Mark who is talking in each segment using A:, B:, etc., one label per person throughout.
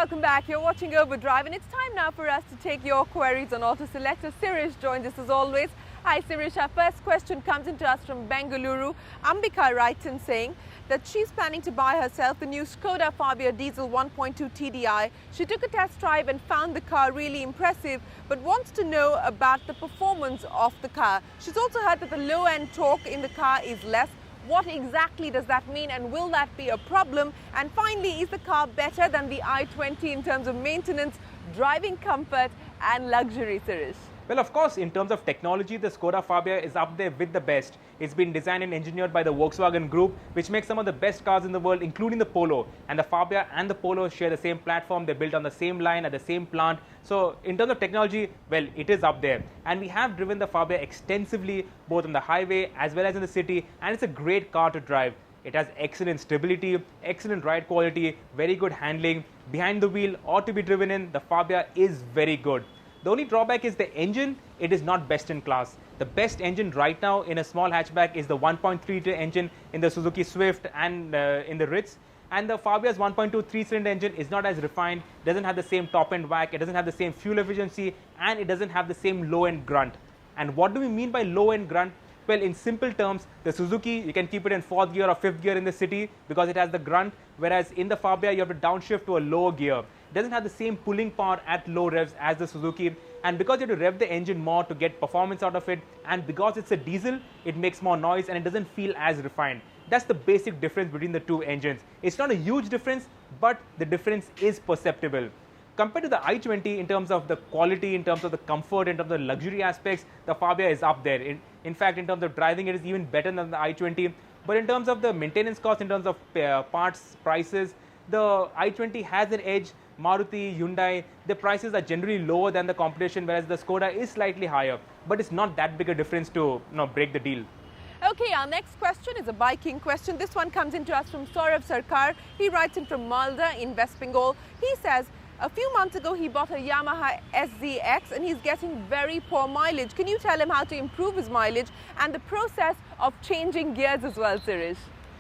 A: Welcome back. You're watching Overdrive, and it's time now for us to take your queries on Autoselector. Sirish joins us as always. Hi Sirish, our first question comes into us from Bengaluru. Ambika writes in saying that she's planning to buy herself the new Skoda Fabia diesel 1.2 TDI. She took a test drive and found the car really impressive, but wants to know about the performance of the car. She's also heard that the low-end torque in the car is less. What exactly does that mean, and will that be a problem? And finally, is the car better than the i20 in terms of maintenance, driving comfort and luxury, Sirish?
B: Well, of course, in terms of technology, the Skoda Fabia is up there with the best. It's been designed and engineered by the Volkswagen Group, which makes some of the best cars in the world, including the Polo. And the Fabia and the Polo share the same platform. They're built on the same line at the same plant. So in terms of technology, well, it is up there. And we have driven the Fabia extensively, both on the highway as well as in the city. And it's a great car to drive. It has excellent stability, excellent ride quality, very good handling. Behind the wheel or to be driven in, the Fabia is very good. The only drawback is the engine. It is not best in class. The best engine right now in a small hatchback is the 1.3-liter engine in the Suzuki Swift and in the Ritz. And the Fabia's 1.2 three-cylinder engine is not as refined, doesn't have the same top-end whack, it doesn't have the same fuel efficiency, and it doesn't have the same low-end grunt. And what do we mean by low-end grunt? Well, in simple terms, the Suzuki, you can keep it in 4th gear or 5th gear in the city because it has the grunt, whereas in the Fabia, you have to downshift to a lower gear. It doesn't have the same pulling power at low revs as the Suzuki, and because you have to rev the engine more to get performance out of it, and because it's a diesel, it makes more noise and it doesn't feel as refined. That's the basic difference between the two engines. It's not a huge difference, but the difference is perceptible. Compared to the i20 in terms of the quality, in terms of the comfort, in terms of the luxury aspects, the Fabia is up there. In fact, in terms of driving, it is even better than the i20. But in terms of the maintenance cost, in terms of parts, prices, the i20 has an edge. Maruti, Hyundai, the prices are generally lower than the competition, whereas the Skoda is slightly higher. But it's not that big a difference to break the deal.
A: Okay, our next question is a biking question. This one comes into us from Saurabh Sarkar. He writes in from Malda in West Bengal. He says, a few months ago he bought a Yamaha SZX and he's getting very poor mileage. Can you tell him how to improve his mileage and the process of changing gears as well, Sirish?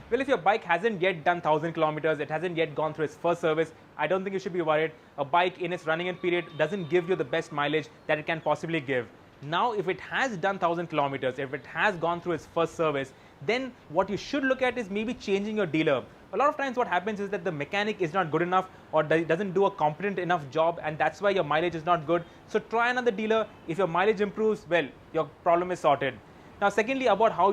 B: Well, if your bike hasn't yet done 1,000 kilometers, it hasn't yet gone through its first service, I don't think you should be worried. A bike in its running in period doesn't give you the best mileage that it can possibly give. Now, if it has done 1,000 kilometers, if it has gone through its first service, then what you should look at is maybe changing your dealer. A lot of times what happens is that the mechanic is not good enough or doesn't do a competent enough job, and that's why your mileage is not good. So try another dealer. If your mileage improves, well, your problem is sorted. Now, secondly, about how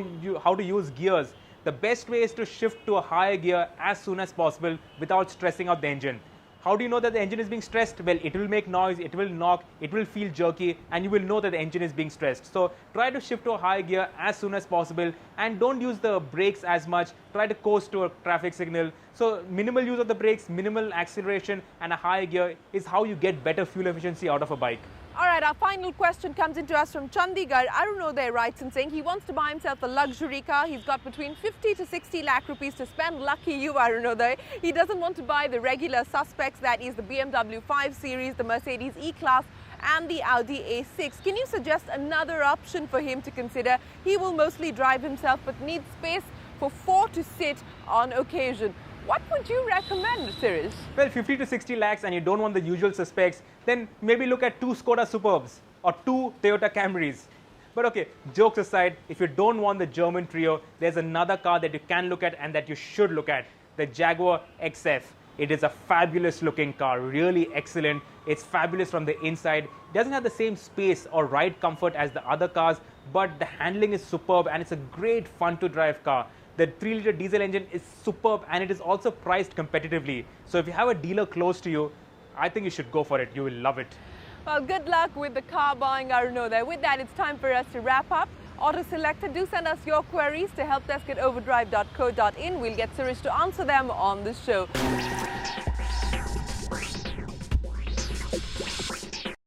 B: to use gears. The best way is to shift to a higher gear as soon as possible without stressing out the engine. How do you know that the engine is being stressed? Well, it will make noise, it will knock, it will feel jerky, and you will know that the engine is being stressed. So try to shift to a higher gear as soon as possible, and don't use the brakes as much. Try to coast to a traffic signal. So minimal use of the brakes, minimal acceleration, and a higher gear is how you get better fuel efficiency out of a bike.
A: All right, our final question comes into us from Chandigarh. Arunodhay writes in saying he wants to buy himself a luxury car. He's got between 50 to 60 lakh rupees to spend. Lucky you, Arunodhay. He doesn't want to buy the regular suspects, that is the BMW 5 Series, the Mercedes E-Class and the Audi A6. Can you suggest another option for him to consider? He will mostly drive himself but needs space for 4 to sit on occasion. What would you recommend, Sirish?
B: Well, 50 to 60 lakhs and you don't want the usual suspects, then maybe look at 2 Skoda Superbs or 2 Toyota Camrys. But okay, jokes aside, if you don't want the German trio, there's another car that you can look at and that you should look at, the Jaguar XF. It is a fabulous looking car, really excellent. It's fabulous from the inside. It doesn't have the same space or ride comfort as the other cars, but the handling is superb and it's a great fun to drive car. The 3-liter diesel engine is superb and it is also priced competitively. So if you have a dealer close to you, I think you should go for it. You will love it.
A: Well, good luck with the car buying, Arunodhay. With that, it's time for us to wrap up. Autoselector, do send us your queries to helpdesk@overdrive.co.in. We'll get Sirish to answer them on the show.